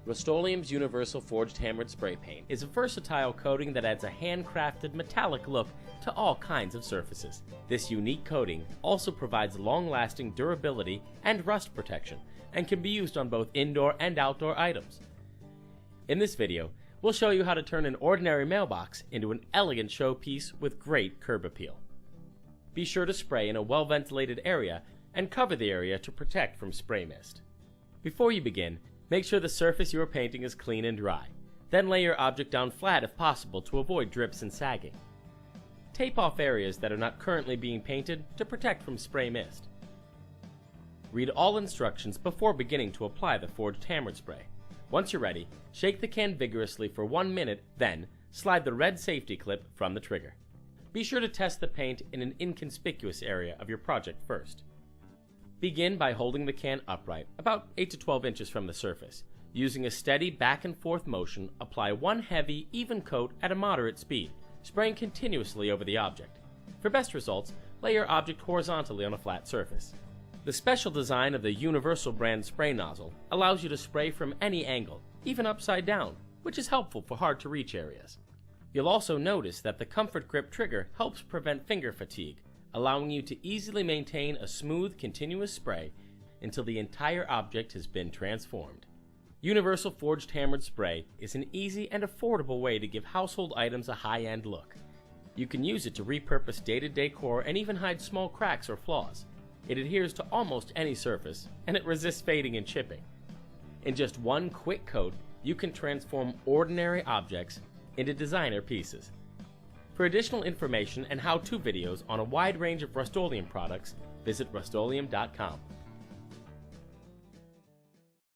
Rust-Oleum's Universal Forged Hammered Spray Paint is a versatile coating that adds a handcrafted metallic look to all kinds of surfaces. This unique coating also provides long-lasting durability and rust protection and can be used on both indoor and outdoor items. In this video, we'll show you how to turn an ordinary mailbox into an elegant showpiece with great curb appeal. Be sure to spray in a well-ventilated area and cover the area to protect from spray mist. Before you begin, make sure the surface you are painting is clean and dry. Then lay your object down flat if possible to avoid drips and sagging. Tape off areas that are not currently being painted to protect from spray mist. Read all instructions before beginning to apply the forged hammered spray. Once you're ready, shake the can vigorously for 1 minute, then slide the red safety clip from the trigger. Be sure to test the paint in an inconspicuous area of your project first. Begin by holding the can upright, about 8 to 12 inches from the surface. Using a steady back and forth motion, apply one heavy, even coat at a moderate speed, spraying continuously over the object. For best results, lay your object horizontally on a flat surface. The special design of the Universal brand spray nozzle allows you to spray from any angle, even upside down, which is helpful for hard-to-reach areas. You'll also notice that the Comfort Grip trigger helps prevent finger fatigue, allowing you to easily maintain a smooth, continuous spray until the entire object has been transformed. Universal Forged Hammered Spray is an easy and affordable way to give household items a high-end look. You can use it to repurpose dated decor and even hide small cracks or flaws. It adheres to almost any surface, and it resists fading and chipping. In just one quick coat, you can transform ordinary objects into designer pieces. For additional information and how-to videos on a wide range of Rust-Oleum products, visit rustoleum.com.